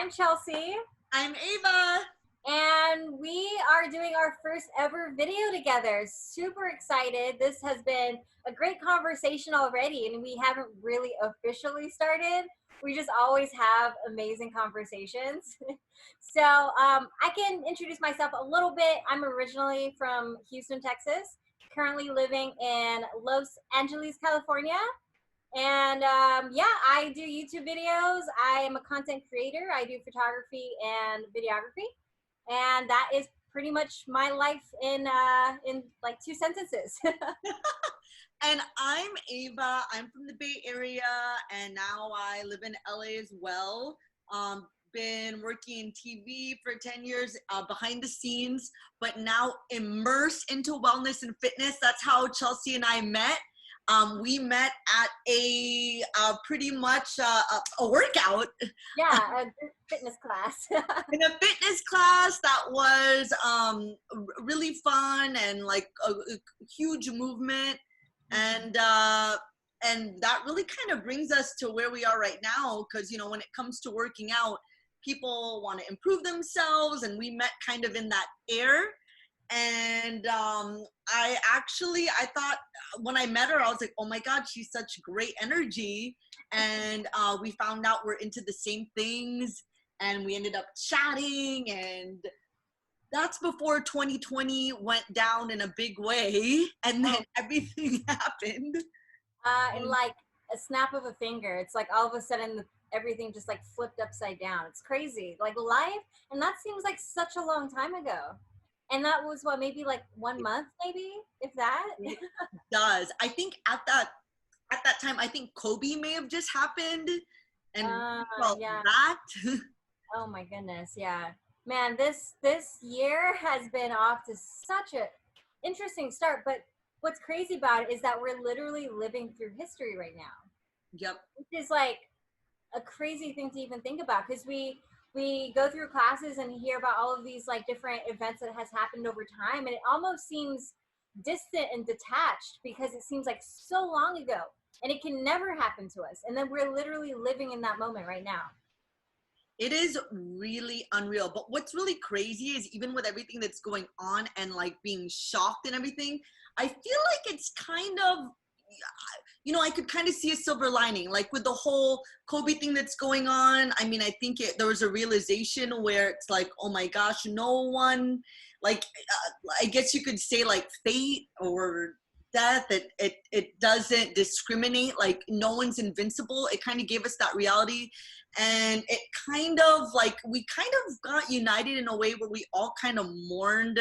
I'm Chelsea, I'm Ava. and we are doing our first ever video together. Super excited. This has been a great conversation already, and we haven't really officially started. We just always have amazing conversations. I can introduce myself a little bit. I'm originally from Houston, Texas, currently living in Los Angeles, California. I do YouTube videos. I am a content creator. I do photography and videography, and that is pretty much my life in like two sentences. And I'm Ava. I'm from the Bay Area, and now I live in LA as well. Been working in TV for 10 years, behind the scenes, but now immersed into wellness and fitness. That's how Chelsea and I met. We met at a pretty much a workout. Yeah, a fitness class. In a fitness class that was really fun and like a huge movement, and that really kind of brings us to where we are right now, because when it comes to working out, people want to improve themselves, and we met kind of in that air. And I thought when I met her, I was like, oh my God, she's such great energy. And we found out we're into the same things, and we ended up chatting, and that's before 2020 went down in a big way, and then everything happened. In like a snap of a finger, it's like all of a sudden everything just like flipped upside down. It's crazy, like life, and that seems like such a long time ago. And that was what, maybe like 1 month, maybe, if that. It does. I think at that time, I think Kobe may have just happened, and Yeah. that. Oh my goodness, yeah. Man, this year has been off to such a interesting start, but what's crazy about it is that we're literally living through history right now. Yep. Which is like a crazy thing to even think about, because we go through classes and hear about all of these like different events that has happened over time, and it almost seems distant and detached because it seems like so long ago, and it can never happen to us, and then we're literally living in that moment right now. It is really unreal. But what's really crazy is, even with everything that's going on and like being shocked and everything, I feel like it's kind of, I could kind of see a silver lining, like with the whole Kobe thing that's going on. I mean, I think there was a realization where it's like, oh my gosh, no one, like, I guess you could say like fate or death, it doesn't discriminate. Like, no one's invincible. It kind of gave us that reality, and it kind of like, we kind of got united in a way where we all kind of mourned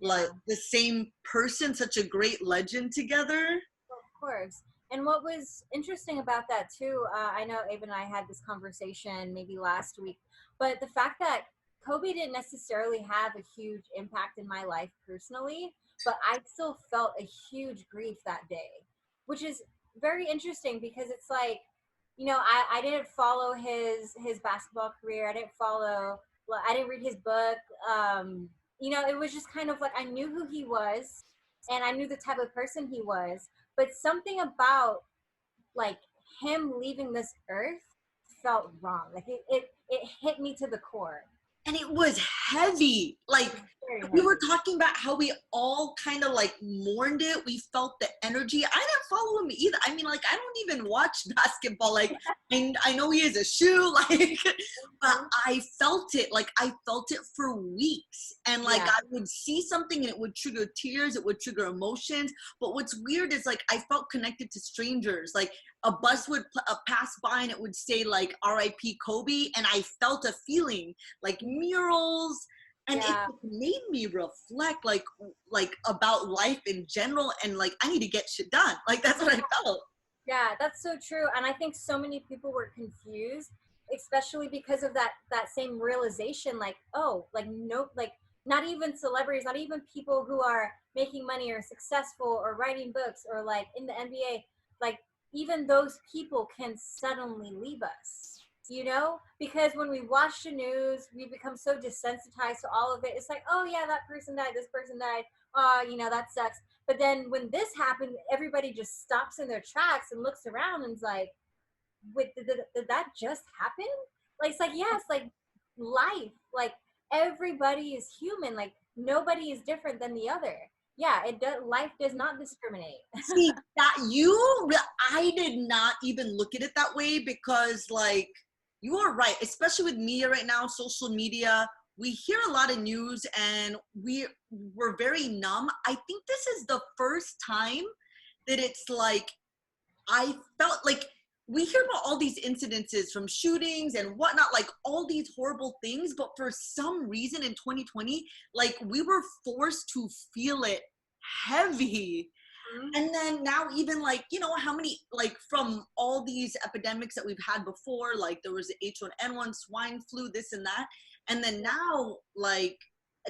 like the same person, such a great legend together. Of course. And what was interesting about that too, I know Abe and I had this conversation maybe last week, but the fact that Kobe didn't necessarily have a huge impact in my life personally, but I still felt a huge grief that day, which is very interesting because it's like, I didn't follow his basketball career. I didn't read his book. It was just kind of like, I knew who he was and I knew the type of person he was, but something about like him leaving this earth felt wrong. Like it hit me to the core. And it was heavy. Like, Very we heavy. were talking about how we all kind of like mourned it. We felt the energy. I didn't follow him either. I mean, like, I don't even watch basketball. Like, and I know he is a shoe, like, but I felt it. Like, I felt it for weeks. And like, Yeah. I would see something and it would trigger tears. It would trigger emotions. But what's weird is, like, I felt connected to strangers. Like, a bus would pass by and it would say like R.I.P. Kobe, and I felt a feeling, like murals, and it Yeah. made me reflect like about life in general, and like, I need to get shit done. Like, that's what I felt. Yeah, that's so true. And I think so many people were confused, especially because of that same realization, like, oh, like, no, like, not even celebrities, not even people who are making money or successful or writing books or like in the NBA, like, even those people can suddenly leave us. Because when we watch the news, we become so desensitized to all of it. It's like, oh yeah, that person died, this person died. Oh, that sucks. But then when this happened, everybody just stops in their tracks and looks around and is like, wait, did that just happen? Like, it's like, yes, like life. Like everybody is human. Like nobody is different than the other. Yeah, it does. Life does not discriminate. See that I did not even look at it that way, because like you are right, especially with media right now, social media. We hear a lot of news and we're very numb. I think this is the first time that it's like I felt like we hear about all these incidences from shootings and whatnot, like all these horrible things, but for some reason in 2020, like we were forced to feel it heavy. Mhm. And then now even like, you know, how many, like from all these epidemics that we've had before, like there was the H1N1, swine flu, this and that. And then Yeah. now like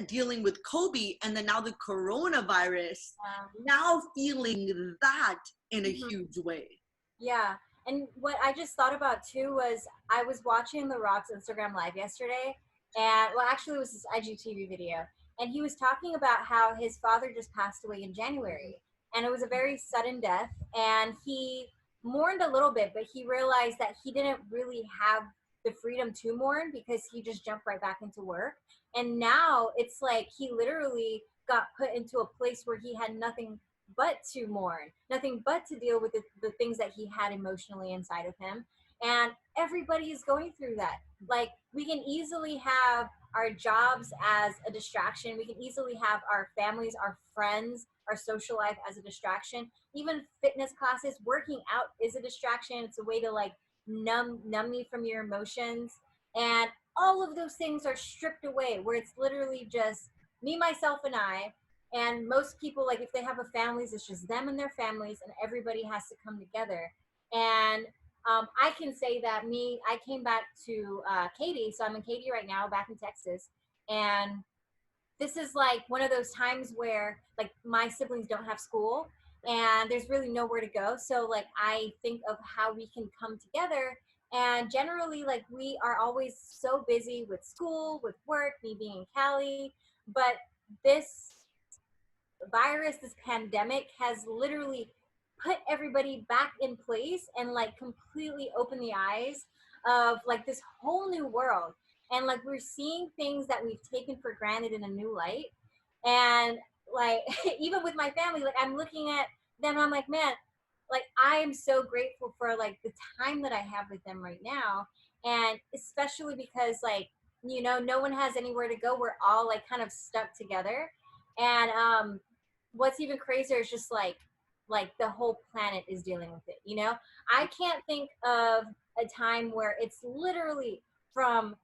dealing with Kobe, and then now the coronavirus, now feeling that in a Mhm. huge way. Yeah. And what I just thought about too was I was watching The Rock's Instagram live yesterday, and well, actually, it was his IGTV video, and he was talking about how his father just passed away in January, and it was a very sudden death, and he mourned a little bit, but he realized that he didn't really have the freedom to mourn because he just jumped right back into work, and now it's like he literally got put into a place where he had nothing but to mourn, nothing but to deal with the things that he had emotionally inside of him. And everybody is going through that. Like, we can easily have our jobs as a distraction. We can easily have our families, our friends, our social life as a distraction. Even fitness classes, working out is a distraction. It's a way to like numb me from your emotions. And all of those things are stripped away where it's literally just me, myself, and I, and most people, like if they have a families, it's just them and their families, and everybody has to come together. And I can say that I came back to Katy, so I'm in Katy right now, back in Texas, and this is like one of those times where like my siblings don't have school and there's really nowhere to go, so like I think of how we can come together. And generally, like, we are always so busy with school, with work, me being in Cali, but this virus, this pandemic has literally put everybody back in place and like completely opened the eyes of like this whole new world. And like we're seeing things that we've taken for granted in a new light. And like even with my family, like I'm looking at them, I'm like, man, like I am so grateful for like the time that I have with them right now. And especially because like, you know, no one has anywhere to go. We're all like kind of stuck together. And what's even crazier is just like the whole planet is dealing with it, you know. I can't think of a time where it's literally from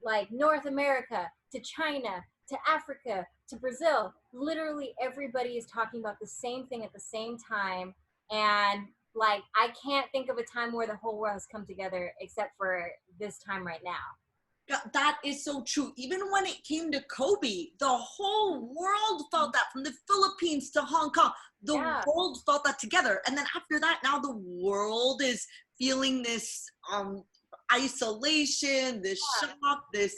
like North America to China to Africa to Brazil, literally everybody is talking about the same thing at the same time. And like I can't think of a time where the whole world has come together except for this time right now. Yeah, that is so true. Even when it came to Kobe, the whole world felt that, from the Philippines to Hong Kong. The Yeah. world felt that together. And then after that, now the world is feeling this isolation, this shock, this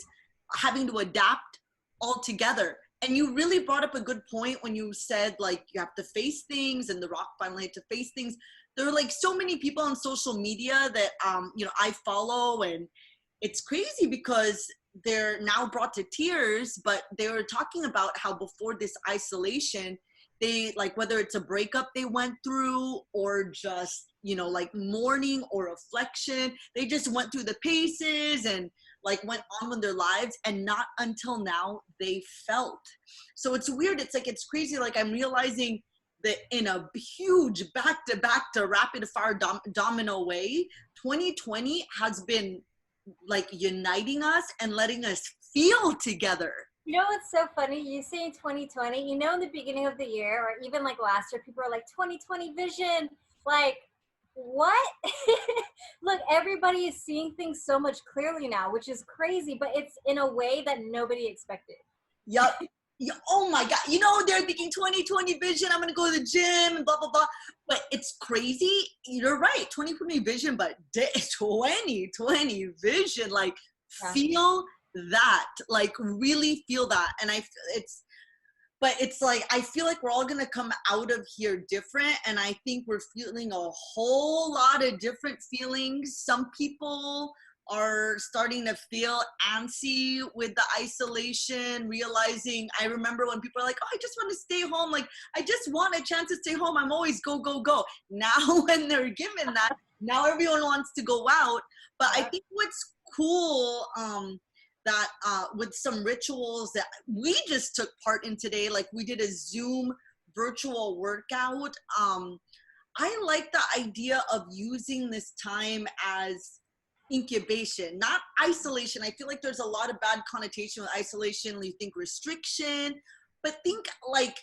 having to adapt all together. And you really brought up a good point when you said like you have to face things, and The Rock finally had to face things. There are like so many people on social media that you know, I follow, and it's crazy because they're now brought to tears, but they were talking about how before this isolation, they like, whether it's a breakup they went through or just, you know, like mourning or reflection, they just went through the paces and like went on with their lives, and not until now they felt. So it's weird. It's like, it's crazy. Like I'm realizing that in a huge back to back to rapid fire domino way, 2020 has been like uniting us and letting us feel together. You know what's so funny? You say 2020, you know, in the beginning of the year, or even like last year, people are like 2020 vision. Like, what? Look, everybody is seeing things so much clearly now, which is crazy, but it's in a way that nobody expected. Yup. Yeah, oh my God. You know, they're thinking 2020 vision. I'm going to go to the gym and blah, blah, blah. But it's crazy. You're right. 2020 vision, but 2020 vision, like Yeah. feel that, like really feel that. And but it's like, I feel like we're all going to come out of here different. And I think we're feeling a whole lot of different feelings. Some people are starting to feel antsy with the isolation, realizing, I remember when people are like, oh, I just want to stay home. Like, I just want a chance to stay home. I'm always go, go, go. Now, when they're given that, now everyone wants to go out. But I Yep. think what's cool, that with some rituals that we just took part in today, like we did a Zoom virtual workout. I like the idea of using this time as incubation, not isolation. I feel like there's a lot of bad connotation with isolation. You think restriction, but think like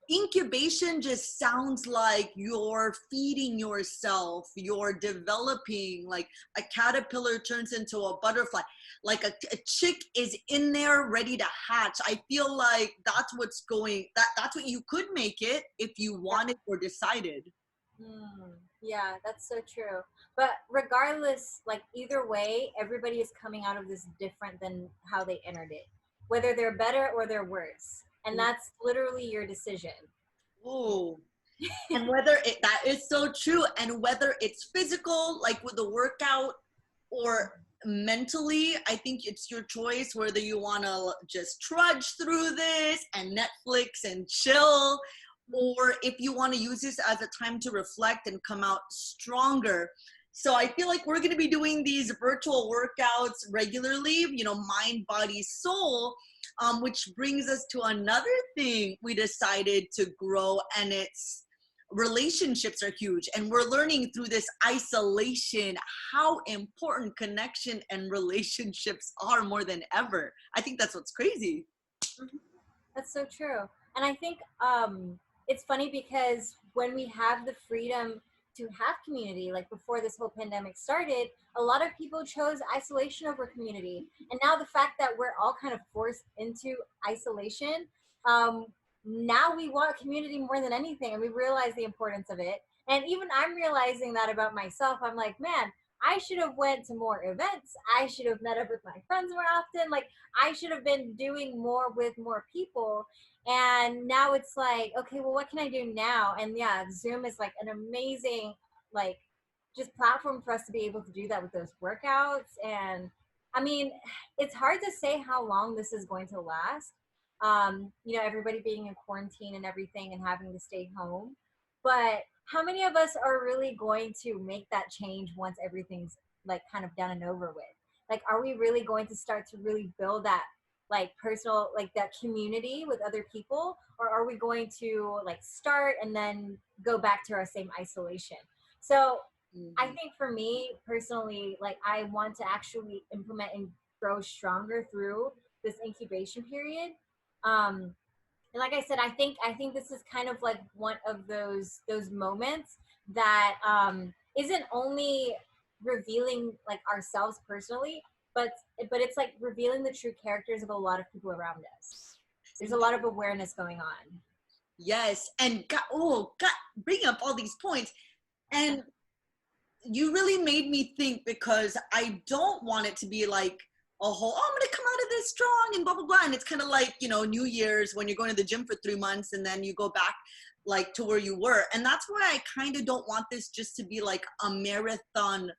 incubation just sounds like you're feeding yourself, you're developing, like a caterpillar turns into a butterfly, like a chick is in there ready to hatch. I feel like that's what's going, that's what you could make it if you wanted or decided. Yeah, that's so true. But regardless, like either way, everybody is coming out of this different than how they entered it, whether they're better or they're worse. And that's literally your decision. Oh, and whether it, that is so true, and whether it's physical like with the workout or mentally, I think it's your choice whether you want to just trudge through this and Netflix and chill, or if you want to use this as a time to reflect and come out stronger. So I feel like we're going to be doing these virtual workouts regularly, you know, mind, body, soul, which brings us to another thing we decided to grow, and it's relationships are huge. And we're learning through this isolation how important connection and relationships are more than ever. I think that's what's crazy. Mhm. That's so true. And I think it's funny because when we have the freedom to have community, like before this whole pandemic started, a lot of people chose isolation over community. And now the fact that we're all kind of forced into isolation, um, now we want community more than anything. And we realize the importance of it. And even I'm realizing that about myself. I'm like, man, I should have went to more events. I should have met up with my friends more often. Like I should have been doing more with more people. And now it's like, okay, well, what can I do now? And yeah, Zoom is like an amazing, like, just platform for us to be able to do that with those workouts. And I mean, it's hard to say how long this is going to last. You know, everybody being in quarantine and everything and having to stay home. But how many of us are really going to make that change once everything's like kind of done and over with? Like, are we really going to start to really build that like personal, like that community with other people? Or are we going to like start and then go back to our same isolation? So I Mhm. think for me personally, like I want to actually implement and grow stronger through this incubation period. Um, and like I said, I think this is kind of like one of those moments that isn't only revealing like ourselves personally, but it's like revealing the true characters of a lot of people around us. There's a lot of awareness going on. Yes, and God, bringing up all these points, and you really made me think, because I don't want it to be like a whole, oh, I'm gonna come out of this strong and blah blah blah. And it's kind of like, you know, New Year's when you're going to the gym for 3 months and then you go back like to where you were. And that's why I kind of don't want this just to be like a marathon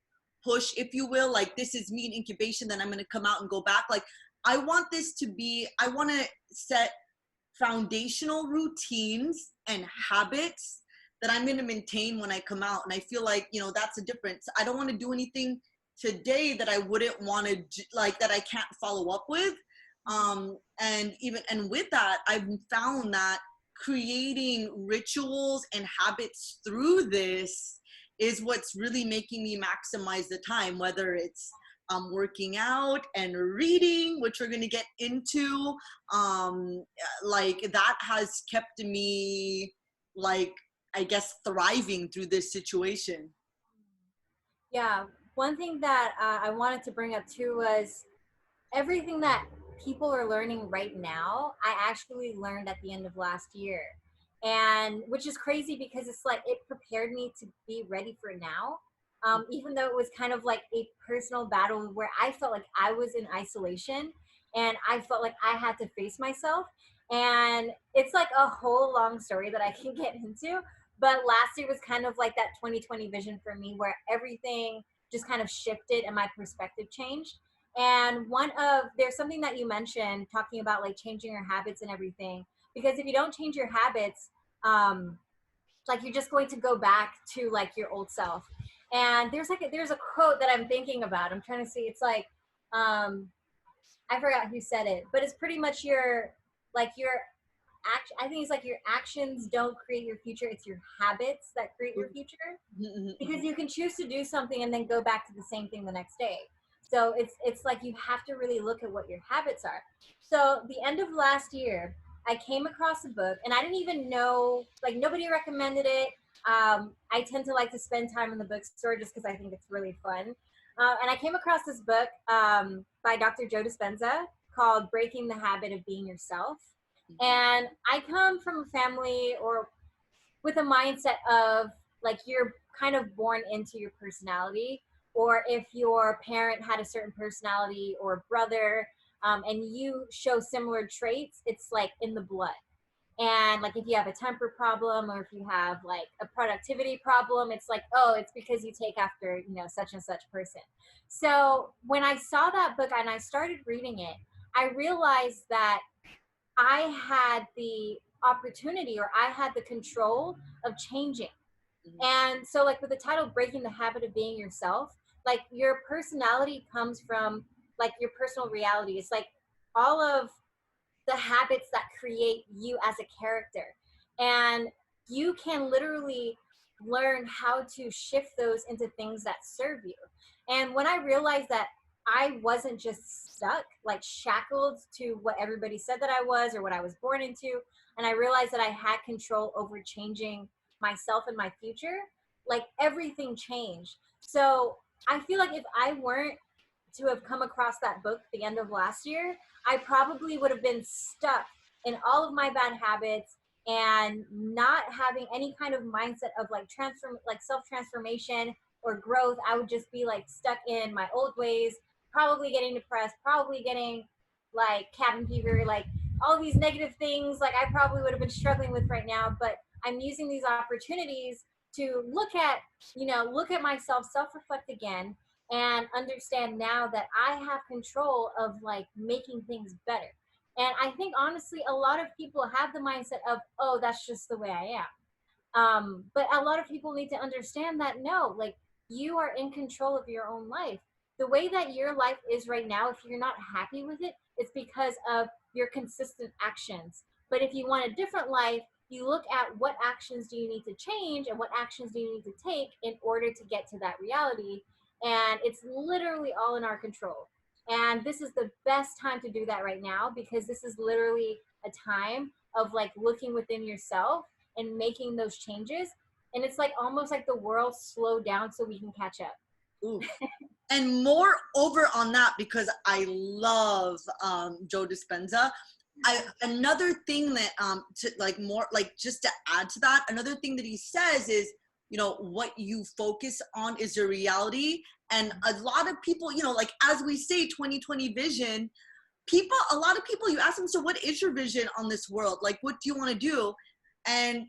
push, if you will. Like, this is me in incubation, then I'm gonna come out and go back. Like, I want this to be, I want to set foundational routines and habits that I'm going to maintain when I come out. And I feel like, you know, that's a difference. I don't want to do anything today that I wouldn't want to, like, that I can't follow up with. And with that, I've found that creating rituals and habits through this is what's really making me maximize the time, whether it's working out and reading, which we're going to get into. Like, that has kept me, like, I guess, thriving through this situation. Yeah, one thing that I wanted to bring up too was everything that people are learning right now, I actually learned at the end of last year. And which is crazy because it's like it prepared me to be ready for now. Even though it was kind of like a personal battle where I felt like I was in isolation and I felt like I had to face myself. And it's like a whole long story that I can get into. But last year was kind of like that 2020 vision for me where everything just kind of shifted and my perspective changed. And there's something that you mentioned talking about like changing your habits and everything, because if you don't change your habits, like you're just going to go back to like your old self. And there's a quote that I'm thinking about. I'm trying to see. It's like, I forgot who said it, but it's pretty much your I think it's like your actions don't create your future. It's your habits that create your future, because you can choose to do something and then go back to the same thing the next day. So it's like you have to really look at what your habits are. So the end of last year, I came across a book, and I didn't even know, like nobody recommended it. I tend to like to spend time in the bookstore just because I think it's really fun. And I came across this book by Dr. Joe Dispenza called Breaking the Habit of Being Yourself. And I come from a family or with a mindset of like you're kind of born into your personality, or if your parent had a certain personality or brother, and you show similar traits, it's like in the blood. And like if you have a temper problem or if you have like a productivity problem, it's like, oh, it's because you take after, such and such person. So when I saw that book and I started reading it, I realized that I had the opportunity, or I had the control of changing. And so like with the title Breaking the Habit of Being Yourself, like your personality comes from like your personal reality. It's like all of the habits that create you as a character. And you can literally learn how to shift those into things that serve you. And when I realized that I wasn't just stuck, like shackled to what everybody said that I was or what I was born into, and I realized that I had control over changing myself and my future, like everything changed. So I feel like if I weren't to have come across that book at the end of last year, I probably would have been stuck in all of my bad habits and not having any kind of mindset of like self-transformation or growth. I would just be like stuck in my old ways, probably getting depressed, probably getting like cabin fever, like all these negative things like I probably would have been struggling with right now. But I'm using these opportunities to look at myself, self-reflect again, and understand now that I have control of like making things better. And I think honestly, a lot of people have the mindset of, oh, that's just the way I am. But a lot of people need to understand that no, like you are in control of your own life. The way that your life is right now, if you're not happy with it, it's because of your consistent actions. But if you want a different life, you look at what actions do you need to change and what actions do you need to take in order to get to that reality. And it's literally all in our control. And this is the best time to do that right now, because this is literally a time of like looking within yourself and making those changes. And it's like almost like the world slowed down so we can catch up. Ooh. And more over on that, because I love Joe Dispenza. Another thing that just to add to that, another thing that he says is, what you focus on is your reality. And a lot of people, like as we say, 2020 vision, a lot of people, you ask them, so what is your vision on this world? Like, what do you want to do? And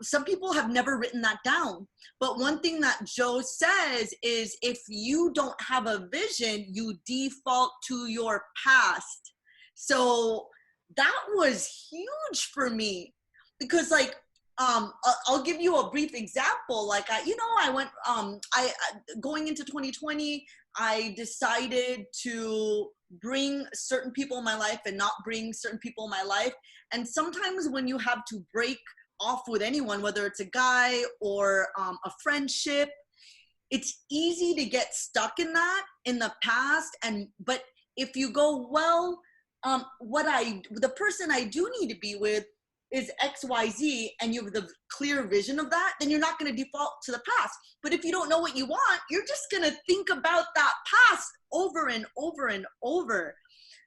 some people have never written that down. But one thing that Joe says is if you don't have a vision, you default to your past. So that was huge for me, because like, I'll give you a brief example. Like, I went, going into 2020, I decided to bring certain people in my life and not bring certain people in my life. And sometimes when you have to break off with anyone, whether it's a guy or a friendship, it's easy to get stuck in that in the past. But if you go, well, the person I do need to be with is XYZ, and you have the clear vision of that, then you're not going to default to the past. But if you don't know what you want, you're just going to think about that past over and over and over.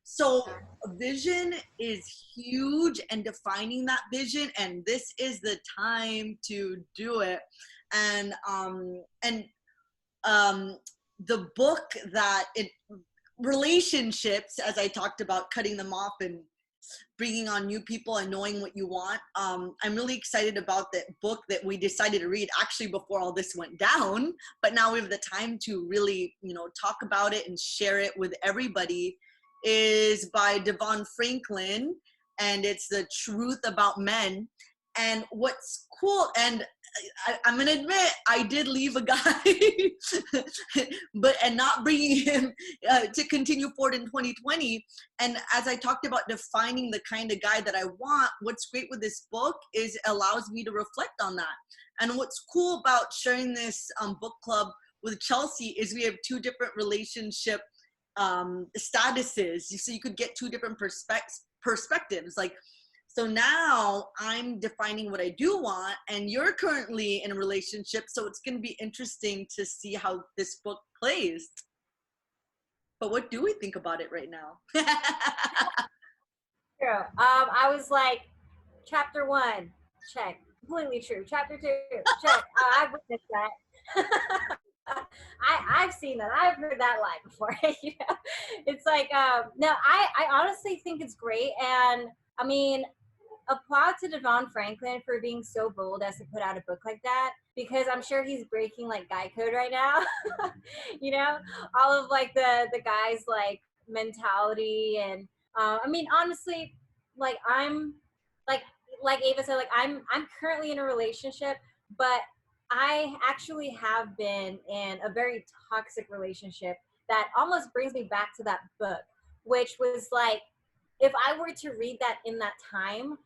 So vision is huge, and defining that vision, and this is the time to do it. And the book relationships, as I talked about, cutting them off and bringing on new people and knowing what you want. I'm really excited about the book that we decided to read actually before all this went down, but now we have the time to really, talk about it and share it with everybody, is by Devon Franklin, and it's The Truth About Men. And what's cool, and I'm gonna admit, I did leave a guy, and not bringing him to continue forward in 2020. And as I talked about defining the kind of guy that I want, what's great with this book is it allows me to reflect on that. And what's cool about sharing this book club with Chelsea is we have two different relationship statuses, so you could get two different perspectives. Like, so now I'm defining what I do want, and you're currently in a relationship, so it's going to be interesting to see how this book plays. But what do we think about it right now? True. I was like, chapter 1, check. Completely true. Chapter 2, check. I've witnessed that. I've seen that. I've heard that line before. It's like, no, I honestly think it's great. And I mean, applaud to Devon Franklin for being so bold as to put out a book like that, because I'm sure he's breaking like guy code right now. All of like the guys like mentality. And I mean, honestly, like I'm like Ava said, like I'm currently in a relationship, but I actually have been in a very toxic relationship that almost brings me back to that book, which was like, if I were to read that in that time,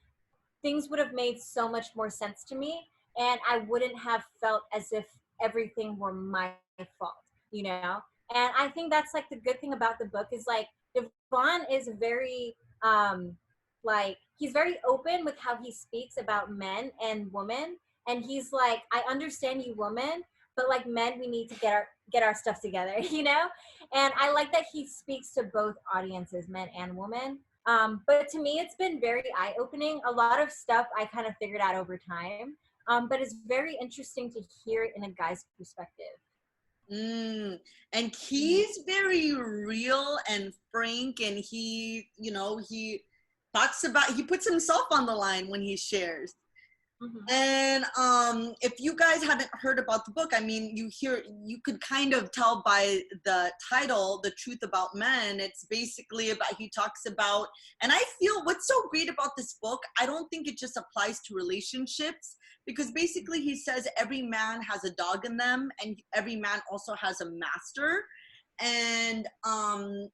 things would have made so much more sense to me, and I wouldn't have felt as if everything were my fault. And I think that's like the good thing about the book is like Devon is very like he's very open with how he speaks about men and women, and he's like, I understand you women, but like men, we need to get our stuff together. And I like that he speaks to both audiences, men and women. But to me, it's been very eye-opening. A lot of stuff I kind of figured out over time, but it's very interesting to hear it in a guy's perspective. And he's very real and frank, and he he puts himself on the line when he shares. Mm-hmm. And if you guys haven't heard about the book, I mean, you could kind of tell by the title, The Truth About Men. It's basically about, he talks about, and I feel what's so great about this book, I don't think it just applies to relationships, because basically he says every man has a dog in them, and every man also has a master. And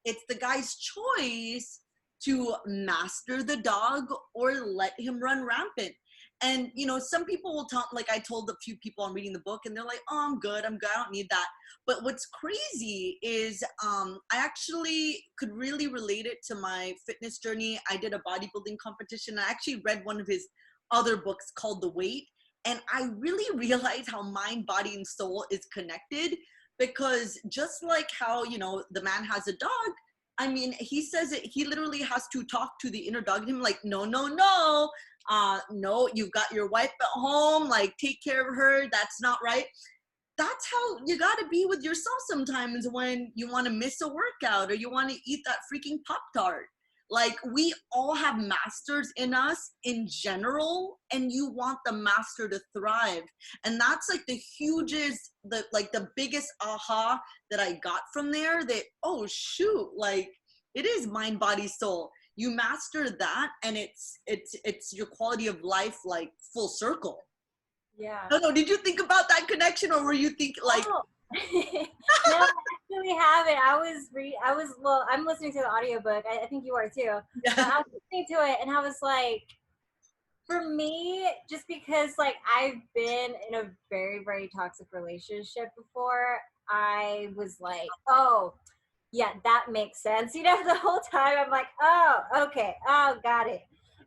it's the guy's choice to master the dog or let him run rampant. And, some people will tell, like I told a few people I'm reading the book, and they're like, oh, I'm good, I don't need that. But what's crazy is I actually could really relate it to my fitness journey. I did a bodybuilding competition. I actually read one of his other books called The Weight. And I really realized how mind, body, and soul is connected, because just like how, the man has a dog, I mean, he says it, he literally has to talk to the inner dog in him, like, no, you've got your wife at home, like, take care of her, that's not right. That's how you got to be with yourself sometimes when you want to miss a workout or you want to eat that freaking Pop-Tart. Like, we all have masters in us in general, and you want the master to thrive. And that's like the hugest, the biggest aha that I got from there, that, oh shoot, like, it is mind, body, soul. You master that, and it's your quality of life, like, full circle. Yeah. I don't know, did you think about that connection, or were you thinking like, no, I actually haven't. Well, I'm listening to the audiobook. I think you are too. Yeah. I was listening to it, and I was like, for me, just because like I've been in a very, very toxic relationship before, I was like, oh, yeah, that makes sense. The whole time I'm like, oh, okay, oh, got it.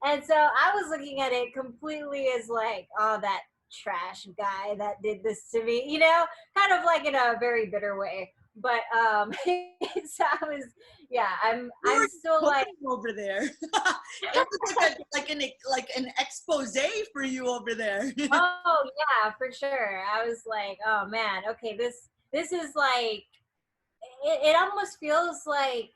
And so I was looking at it completely as like, oh, that trash guy that did this to me, kind of like in a very bitter way. But so I was, yeah, I'm still like over there. It was like an expose for you over there. Oh yeah, for sure. I was like, oh man, okay, this is like, it almost feels like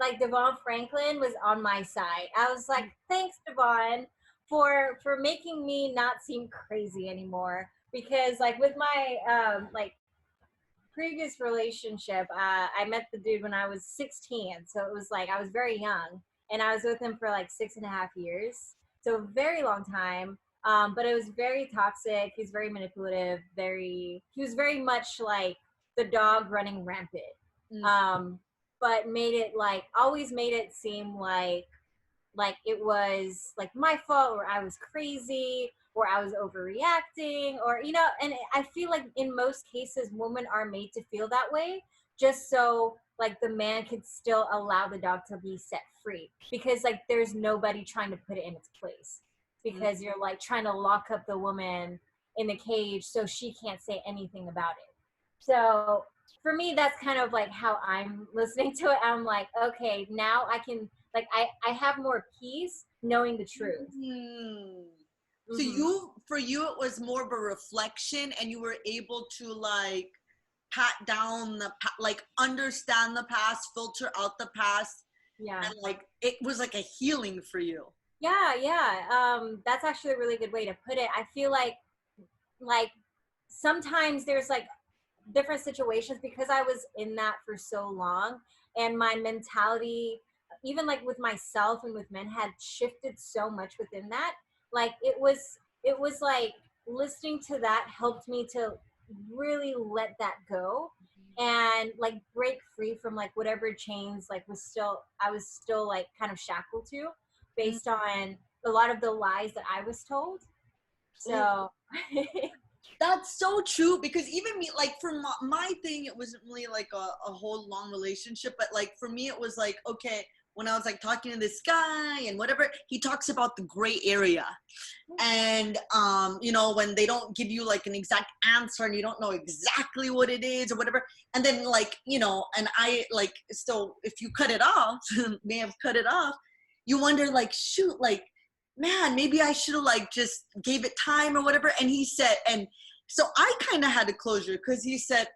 like Devon Franklin was on my side. I was like, thanks, Devon, for making me not seem crazy anymore. Because like with my like previous relationship, I met the dude when I was 16, so it was like I was very young, and I was with him for like 6.5 years, so a very long time. But it was very toxic. He's very manipulative. He was very much like the dog running rampant. Mm. Um, but made it like always made it seem like it was like my fault or I was crazy or I was overreacting or and I feel like in most cases women are made to feel that way just so like the man could still allow the dog to be set free because like there's nobody trying to put it in its place because you're like trying to lock up the woman in the cage so she can't say anything about it. So for me that's kind of like how I'm listening to it. I'm like, okay, now I can like I have more peace knowing the truth. Mm. So Hmm. for you, it was more of a reflection, and you were able to like pat down like understand the past, filter out the past, Yeah. and like it was like a healing for you. Yeah, yeah. That's actually a really good way to put it. I feel like sometimes there's like different situations because I was in that for so long and my mentality even like with myself and with men had shifted so much within that. Like it was like listening to that helped me to really let that go and like break free from like whatever chains like I was still like kind of shackled to Mm. based on a lot of the lies that I was told. So That's so true because even me, like for my thing, it wasn't really like a whole long relationship, but like for me, it was like, okay, when I was like talking to this guy and whatever, he talks about the gray area. And, when they don't give you like an exact answer and you don't know exactly what it is or whatever. And then like, and I like, so if you cut it off, may have cut it off, you wonder like, shoot, like, man, maybe I should have like just gave it time or whatever. And he said, and so I kind of had a closure because he said,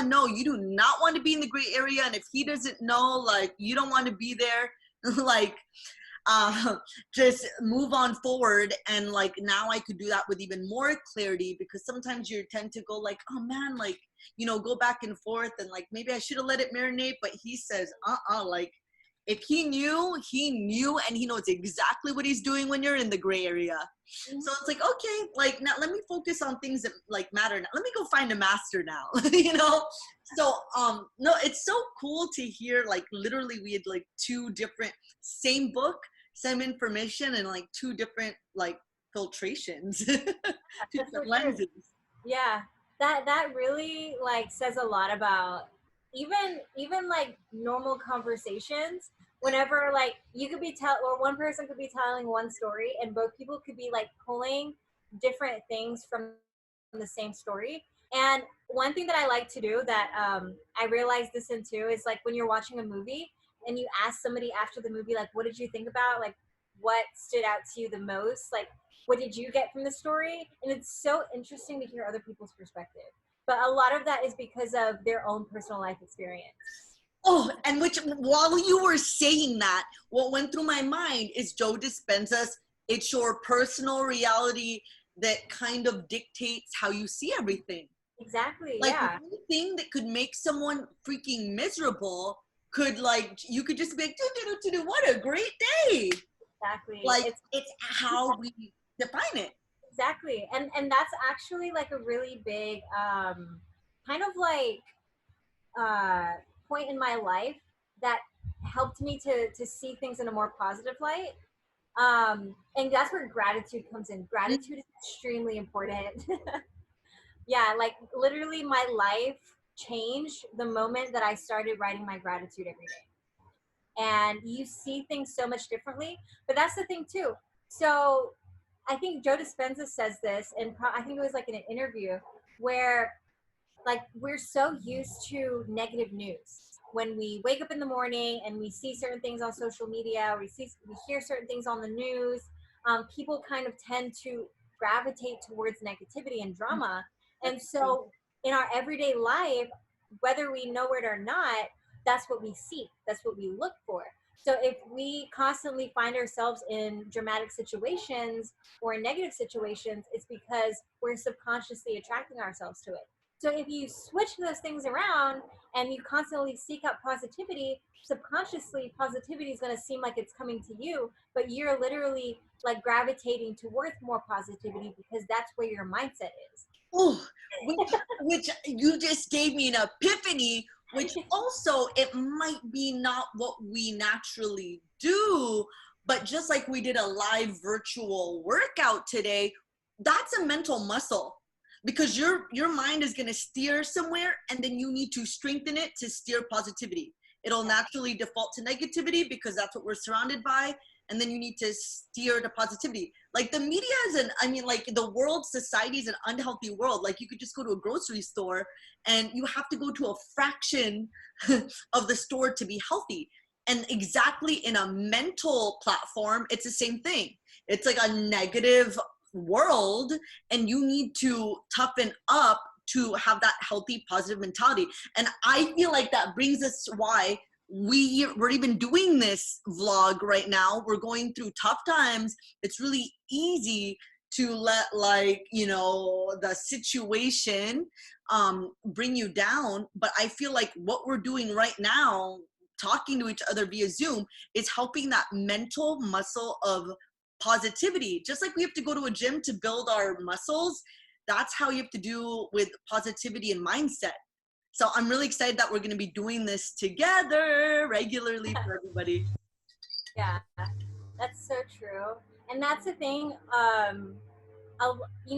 no, you do not want to be in the gray area. And if he doesn't know, like, you don't want to be there, like, uh, just move on forward. And like, now I could do that with even more clarity because sometimes you tend to go like, oh man, like, go back and forth. And like, maybe I should have let it marinate. But he says, like, if he knew, and he knows exactly what he's doing when you're in the gray area. So it's like, okay, like now let me focus on things that like matter. Now. Let me go find a master now, So, no, it's so cool to hear, like literally we had like two different, same book, same information and like two different like filtrations, two that's so different true. lenses. Yeah, that really like says a lot about even like normal conversations. Whenever like you could be or one person could be telling one story, and both people could be like pulling different things from the same story. And one thing that I like to do that I realized this in too is like when you're watching a movie and you ask somebody after the movie like, what did you think about like what stood out to you the most? Like what did you get from the story? And it's so interesting to hear other people's perspective. But a lot of that is because of their own personal life experience. Oh, and which while you were saying that, what went through my mind is Joe Dispenza's "It's your personal reality that kind of dictates how you see everything." Exactly. Like Yeah. one thing that could make someone freaking miserable could like you could just be like, what a great day. Exactly. Like it's how we define it. Exactly. And that's actually like a really big kind of like uh point in my life that helped me to see things in a more positive light. And that's where gratitude comes in. Gratitude is extremely important. Yeah, like literally my life changed the moment that I started writing my gratitude every day. And you see things so much differently. But that's the thing too. So I think Joe Dispenza says this, and I think it was like in an interview where like we're so used to negative news when we wake up in the morning and we see certain things on social media, or we hear certain things on the news. People kind of tend to gravitate towards negativity and drama, and That's true. so in our everyday life, whether we know it or not, that's what we seek, that's what we look for. So if we constantly find ourselves in dramatic situations or in negative situations, it's because we're subconsciously attracting ourselves to it. So if you switch those things around and you constantly seek out positivity, subconsciously positivity is going to seem like it's coming to you, but you're literally like gravitating towards more positivity because that's where your mindset is. Oh, which you just gave me an epiphany, which also it might be not what we naturally do, but just like we did a live virtual workout today, that's a mental muscle, because your mind is going to steer somewhere, and then you need to strengthen it to steer positivity. It'll naturally default to negativity because that's what we're surrounded by, and then you need to steer to positivity. Like the media is like the world, society is an unhealthy world. Like you could just go to a grocery store and you have to go to a fraction of the store to be healthy. And exactly in a mental platform, it's the same thing. It's like a negative world, and you need to toughen up to have that healthy, positive mentality. And I feel like that brings us why we're even doing this vlog right now. We're going through tough times. It's really easy to let the situation bring you down. But I feel like what we're doing right now, talking to each other via Zoom, is helping that mental muscle of positivity. Just like we have to go to a gym to build our muscles, that's how you have to do with positivity and mindset. So I'm really excited that we're going to be doing this together regularly for everybody. Yeah, that's so true. And that's the thing.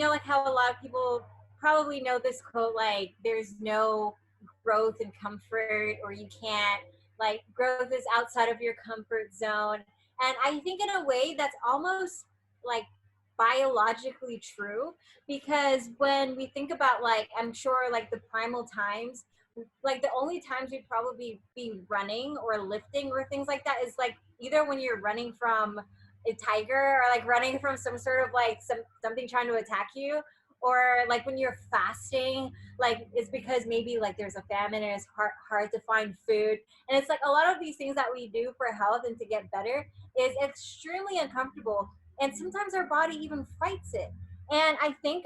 Like how a lot of people probably know this quote, like, there's no growth in comfort, or you can't, like, growth is outside of your comfort zone. And I think in a way that's almost like biologically true, because when we think about, like, I'm sure like the primal times, like the only times we'd probably be running or lifting or things like that is like either when you're running from a tiger, or like running from some sort of like something trying to attack you, or like when you're fasting, like it's because maybe like there's a famine and it's hard to find food. And it's like a lot of these things that we do for health and to get better is extremely uncomfortable, and sometimes our body even fights it. And I think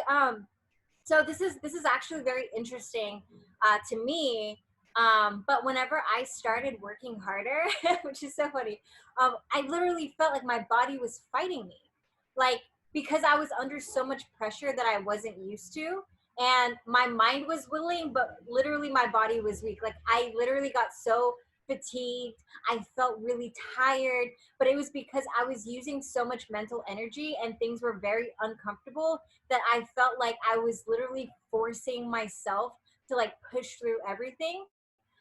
so this is actually very interesting to me. But whenever I started working harder, which is so funny, I literally felt like my body was fighting me, like, because I was under so much pressure that I wasn't used to, and my mind was willing, but literally my body was weak. Like I literally got so fatigued. I felt really tired, but it was because I was using so much mental energy and things were very uncomfortable that I felt like I was literally forcing myself to like push through everything,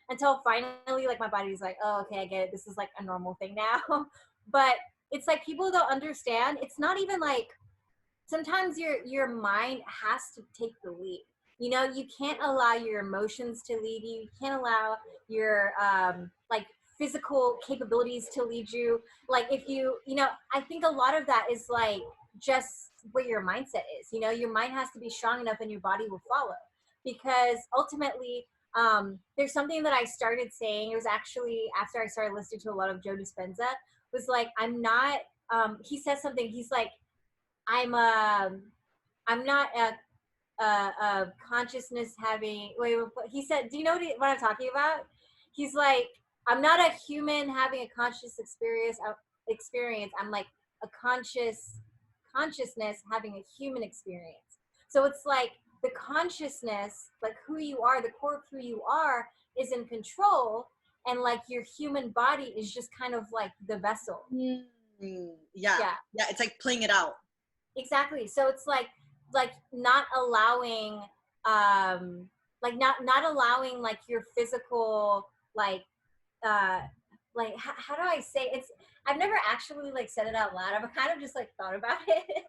until finally like my body's like, oh, okay, I get it, this is like a normal thing now. But it's like people don't understand, it's not even like, sometimes your mind has to take the lead. You can't allow your emotions to lead you. You can't allow your like physical capabilities to lead you. Like if I think a lot of that is like just where your mindset is. Your mind has to be strong enough and your body will follow, because ultimately there's something that I started saying. It was actually after I started listening to a lot of Joe Dispenza. Was like, I'm not he says something, he's like, I'm I'm not a consciousness having. He said, do you know what I'm talking about? He's like, I'm not a human having a conscious experience. I'm like a consciousness having a human experience. So it's like the consciousness, like who you are, the core of who you are, is in control, and like your human body is just kind of like the vessel. Yeah, Yeah. yeah, it's like playing it out. Exactly. So it's like not allowing not allowing like your physical uh how do I say it's I've never actually like said it out loud. I've kind of just like thought about it.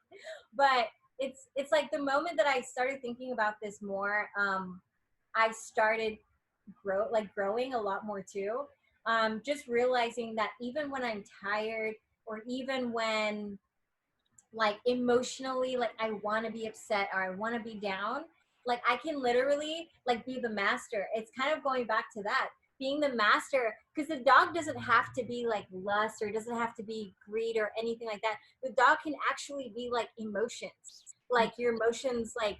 But it's like the moment that I started thinking about this more, I started growing a lot more too. Just realizing that even when I'm tired, or even when like emotionally, like I want to be upset or I want to be down, like I can literally like be the master. It's kind of going back to that, being the master, because the dog doesn't have to be like lust, or it doesn't have to be greed or anything like that. The dog can actually be like emotions, like your emotions, like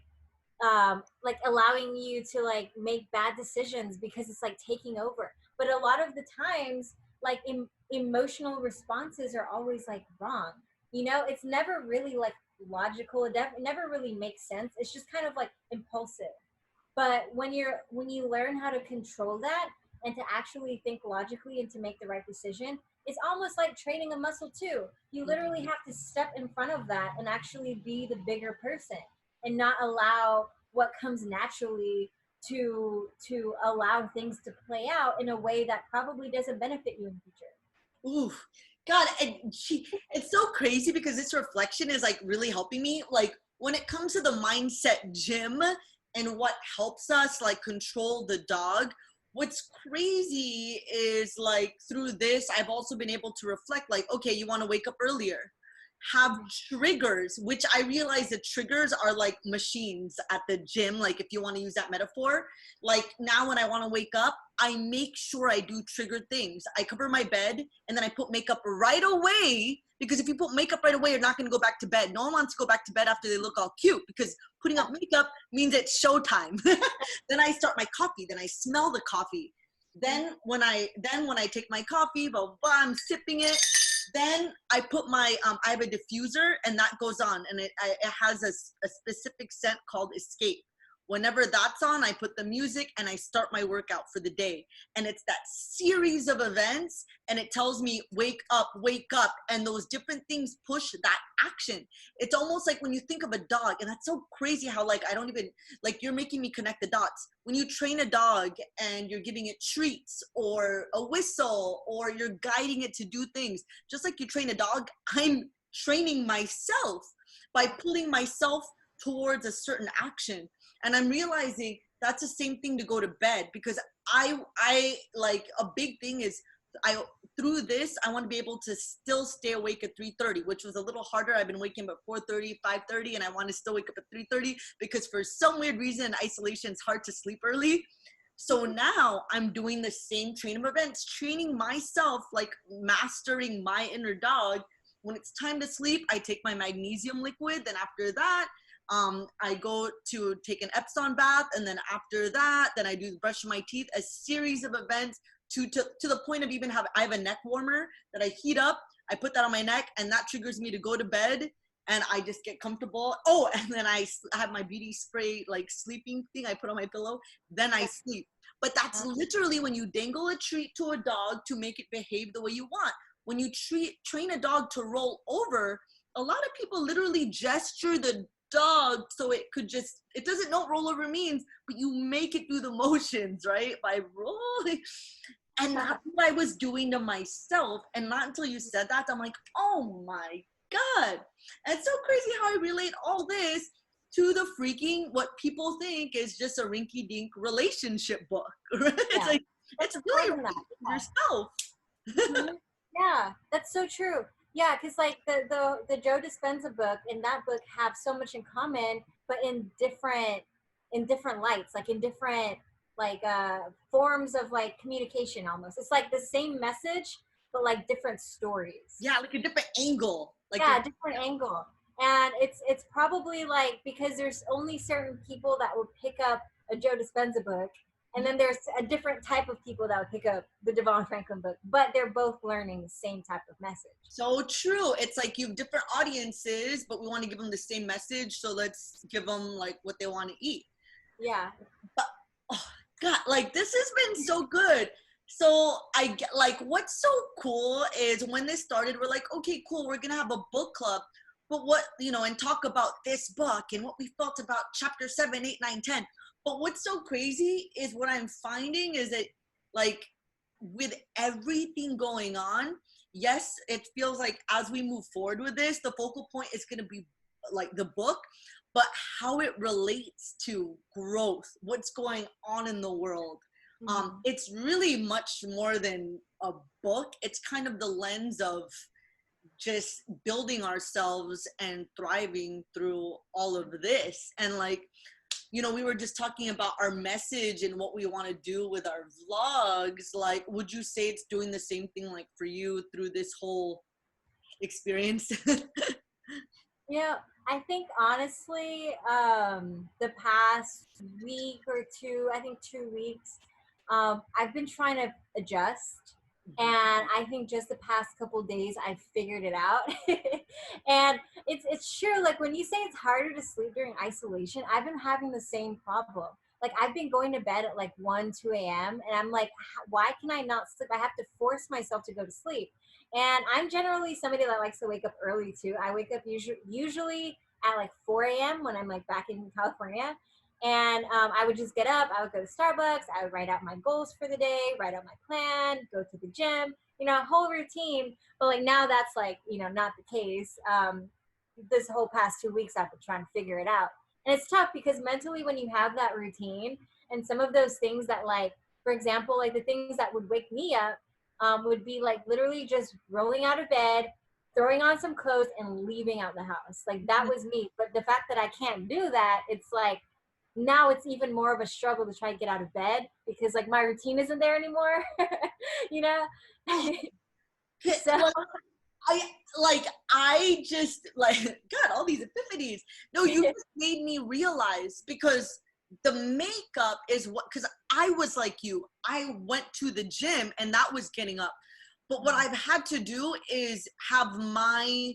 allowing you to like make bad decisions because it's like taking over. But a lot of the times, like emotional responses are always like wrong. You know, it's never really like logical. It never really makes sense. It's just kind of like impulsive. But when you learn how to control that and to actually think logically and to make the right decision, it's almost like training a muscle too. You literally have to step in front of that and actually be the bigger person, and not allow what comes naturally to allow things to play out in a way that probably doesn't benefit you in the future. Oof. God, and it's so crazy because this reflection is like really helping me. Like when it comes to the mindset gym and what helps us like control the dog, what's crazy is like through this, I've also been able to reflect like, okay, you want to wake up earlier. Have triggers, which I realize that triggers are like machines at the gym. Like if you want to use that metaphor, like now when I want to wake up, I make sure I do triggered things. I cover my bed and then I put makeup right away, because if you put makeup right away, you're not going to go back to bed. No one wants to go back to bed after they look all cute, because putting up makeup means it's showtime. Then I start my coffee, then I smell the coffee. Then when I take my coffee, blah, blah, blah, I'm sipping it. Then I put my, I have a diffuser and that goes on, and it has a specific scent called Escape. Whenever that's on, I put the music and I start my workout for the day. And it's that series of events, and it tells me, wake up, wake up. And those different things push that action. It's almost like when you think of a dog, and that's so crazy how like, I don't even, like you're making me connect the dots. When you train a dog and you're giving it treats or a whistle, or you're guiding it to do things, just like you train a dog, I'm training myself by pulling myself towards a certain action. And I'm realizing that's the same thing to go to bed, because I like a big thing is through this, I want to be able to still stay awake at 3:30, which was a little harder. I've been waking up at 4:30, 5:30, and I want to still wake up at 3:30 because for some weird reason in isolation, it's hard to sleep early. So now I'm doing the same training events, training myself, like mastering my inner dog. When it's time to sleep, I take my magnesium liquid. Then after that, I go to take an Epsom bath, and then after that, then I do brush my teeth. A series of events to the point of even I have a neck warmer that I heat up. I put that on my neck, and that triggers me to go to bed, and I just get comfortable. Oh, and then I have my beauty spray like sleeping thing I put on my pillow. Then I sleep. But that's literally when you dangle a treat to a dog to make it behave the way you want. When you train a dog to roll over, a lot of people literally gesture the dog so it doesn't know what rollover means, but you make it do the motions, right, by rolling. And that's what I was doing to myself. And not until you said that, I'm like, oh my God. And it's so crazy how I relate all this to the freaking what people think is just a rinky-dink relationship book, right? Yeah. It's like, it's really yourself. Mm-hmm. Yeah, that's so true. Yeah, because like the Joe Dispenza book and that book have so much in common, but in different lights, like in different like forms of like communication. Almost, it's like the same message, but like different stories. Yeah, like a different angle. Like yeah, a different angle. And it's probably like because there's only certain people that would pick up a Joe Dispenza book, and then there's a different type of people that would pick up the Devon Franklin book, but they're both learning the same type of message. So true. It's like you have different audiences, but we want to give them the same message. So let's give them like what they want to eat. Yeah. But oh God, like this has been so good. So I get like what's so cool is when this started, we're like, okay, cool, we're gonna have a book club. But what, and talk about this book and what we felt about chapter 7, 8, 9, 10. But what's so crazy is what I'm finding is that like with everything going on, yes, it feels like as we move forward with this, the focal point is going to be like the book, but how it relates to growth, what's going on in the world. It's really much more than a book. It's kind of the lens of just building ourselves and thriving through all of this. And like, you know, we were just talking about our message and what we want to do with our vlogs. Like, would you say it's doing the same thing like for you through this whole experience? Yeah, I think honestly, the past week or two, I think 2 weeks, I've been trying to adjust. And I think just the past couple days, I figured it out. And it's true. Like when you say it's harder to sleep during isolation, I've been having the same problem. Like I've been going to bed at like 1, 2 a.m. and I'm like, why can I not sleep? I have to force myself to go to sleep. And I'm generally somebody that likes to wake up early too. I wake up usually at like 4 a.m. when I'm like back in California. And I would just get up, I would go to Starbucks, I would write out my goals for the day, write out my plan, go to the gym, you know, a whole routine. But like now that's like, you know, not the case. This whole past 2 weeks, I've been trying to figure it out. And it's tough because mentally, when you have that routine and some of those things that, like, for example, like the things that would wake me up would be like literally just rolling out of bed, throwing on some clothes, and leaving out the house. Like that was me. But the fact that I can't do that, it's like now it's even more of a struggle to try to get out of bed because like my routine isn't there anymore. You know? So Like, I just like God, all these epiphanies. No, you just made me realize, because the makeup is what, because I was like you, I went to the gym and that was getting up. But what I've had to do is have my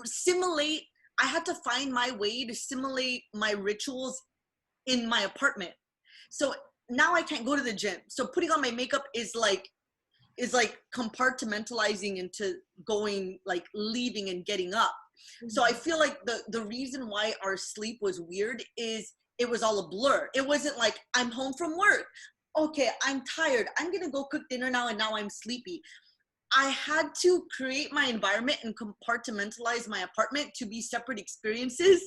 simulate, I had to find my way to simulate my rituals in my apartment. So now I can't go to the gym. So putting on my makeup is like compartmentalizing into going, like leaving and getting up. So I feel like the reason why our sleep was weird is it was all a blur. It wasn't like I'm home from work, okay, I'm tired, I'm gonna go cook dinner now, and now I'm sleepy. I had to create my environment and compartmentalize my apartment to be separate experiences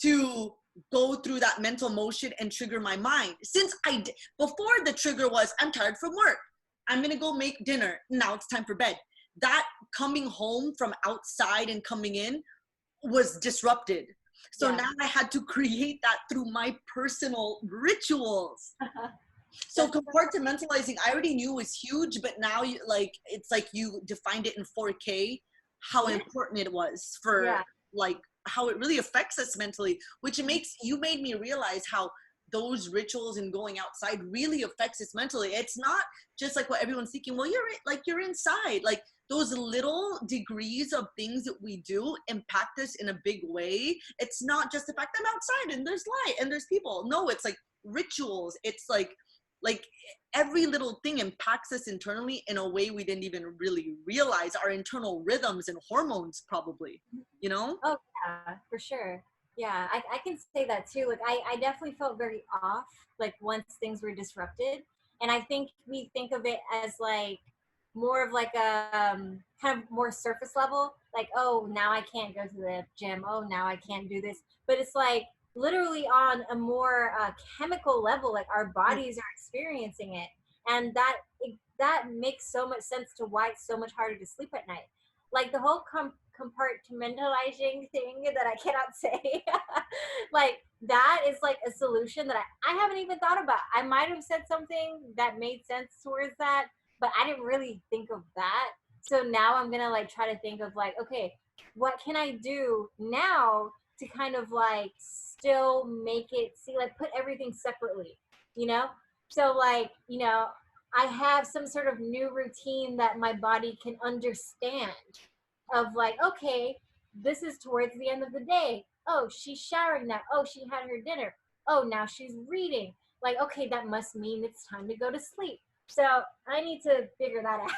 to go through that mental motion and trigger my mind. Since before the trigger was I'm tired from work, I'm gonna go make dinner, now it's time for bed. That coming home from outside and coming in was disrupted. So now I had to create that through my personal rituals. So compartmentalizing, I already knew was huge, but now you like, it's like you defined it in 4K, how important it was for like how it really affects us mentally, which you made me realize how those rituals and going outside really affects us mentally. It's not just like what everyone's thinking, well, you're inside. Like those little degrees of things that we do impact us in a big way. It's not just the fact I'm outside and there's light and there's people. No, it's like rituals. It's like every little thing impacts us internally in a way we didn't even really realize. Our internal rhythms and hormones probably, you know? oh yeah, for sure. Yeah, I can say that too. Like I definitely felt very off like once things were disrupted. And I think we think of it as like more of like a kind of more surface level, like, oh, now I can't go to the gym, oh, now I can't do this. But it's like literally on a more chemical level, like our bodies are experiencing it. And that makes so much sense to why it's so much harder to sleep at night. Like the whole compartmentalizing thing that I cannot say, like that is like a solution that I haven't even thought about. I might have said something that made sense towards that, but I didn't really think of that. So now I'm gonna like try to think of like, okay, what can I do now to kind of like still make it see, like put everything separately, you know? So like, you know, I have some sort of new routine that my body can understand of like, okay, this is towards the end of the day. Oh, she's showering now. Oh, she had her dinner. Oh, now she's reading. Like, okay, that must mean it's time to go to sleep. So I need to figure that out.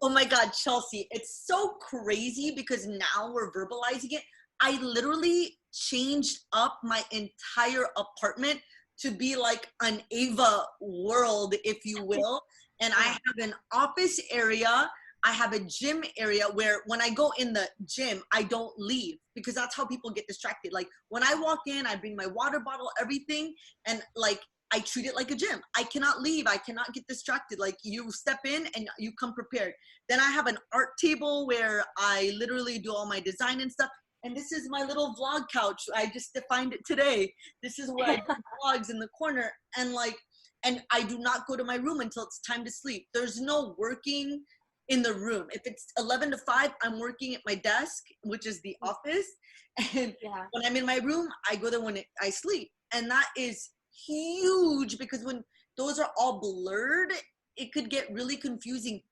Oh my God, Chelsea, it's so crazy because now we're verbalizing it. I literally changed up my entire apartment to be like an Ava world, if you will. And I have an office area, I have a gym area where when I go in the gym, I don't leave because that's how people get distracted. Like when I walk in, I bring my water bottle, everything, and like I treat it like a gym. I cannot leave. I cannot get distracted. Like you step in and you come prepared. Then I have an art table where I literally do all my design and stuff. And this is my little vlog couch. I just defined it today. This is where I do vlogs in the corner. And like, and I do not go to my room until it's time to sleep. There's no working in the room. If it's 11 to 5, I'm working at my desk, which is the office. And Yeah. when I'm in my room, I go there when I sleep. And that is huge, because when those are all blurred, it could get really confusing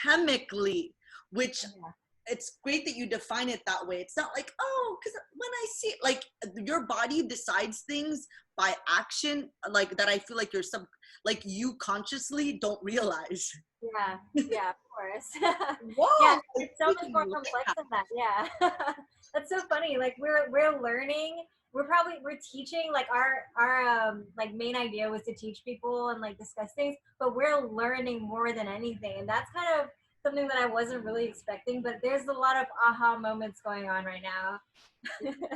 chemically, which Yeah. it's great that you define it that way. It's not like, oh, because when I see, like, your body decides things by action, like that. I feel like like you consciously don't realize. Yeah, yeah, of course. Yeah, Whoa, it's it's so much freaking more look complex at. than that. Yeah. That's so funny. Like we're learning, we're teaching, like our like main idea was to teach people and like discuss things, but we're learning more than anything. And that's kind of something that I wasn't really expecting, but there's a lot of aha moments going on right now.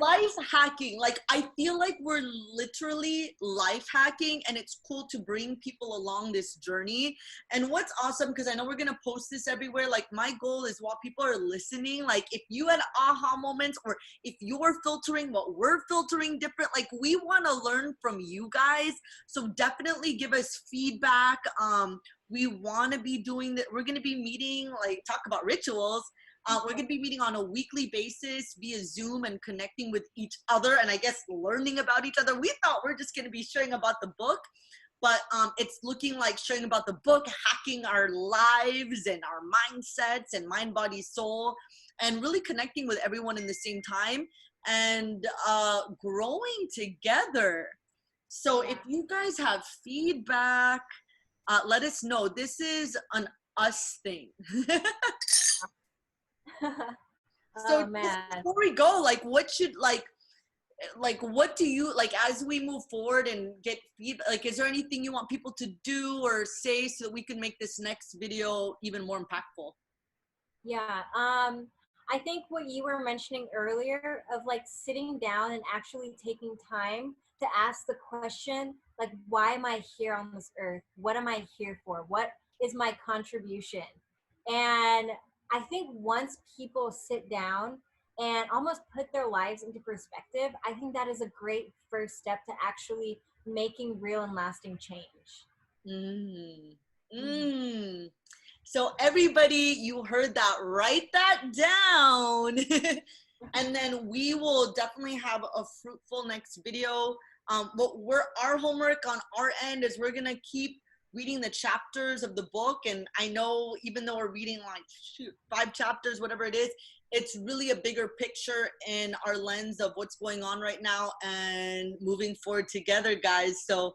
Life hacking, like I feel like we're literally life hacking, and it's cool to bring people along this journey. And what's awesome, because I know we're gonna post this everywhere, like my goal is, while people are listening, like if you had aha moments, or if you're filtering what we're filtering different, like we want to learn from you guys. So definitely give us feedback. We want to be doing that. We're going to be meeting, like talk about rituals. We're going to be meeting on a weekly basis via Zoom and connecting with each other, and I guess learning about each other. We thought we're just going to be sharing about the book, but it's looking like sharing about the book, hacking our lives and our mindsets and mind, body, soul, and really connecting with everyone in the same time, and growing together. So Yeah. if you guys have feedback, let us know. This is an us thing. So Oh just man. before we go, like what should like what do you like as we move forward and get feedback? Like, is there anything you want people to do or say so that we can make this next video even more impactful? Yeah. I think what you were mentioning earlier of like sitting down and actually taking time to ask the question, like, why am I here on this earth? What am I here for? What is my contribution? And I think once people sit down and almost put their lives into perspective, I think that is a great first step to actually making real and lasting change. Mm. Mhm. Mm. So everybody, you heard that. Write that down. And then we will definitely have a fruitful next video. What our homework on our end is, we're gonna keep reading the chapters of the book. And I know, even though we're reading like 5 chapters, whatever it is, it's really a bigger picture in our lens of what's going on right now and moving forward together, guys. So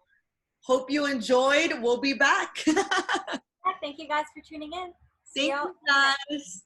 hope you enjoyed. We'll be back. Yeah, thank you guys for tuning in. See Thank y'all you, in the next. guys.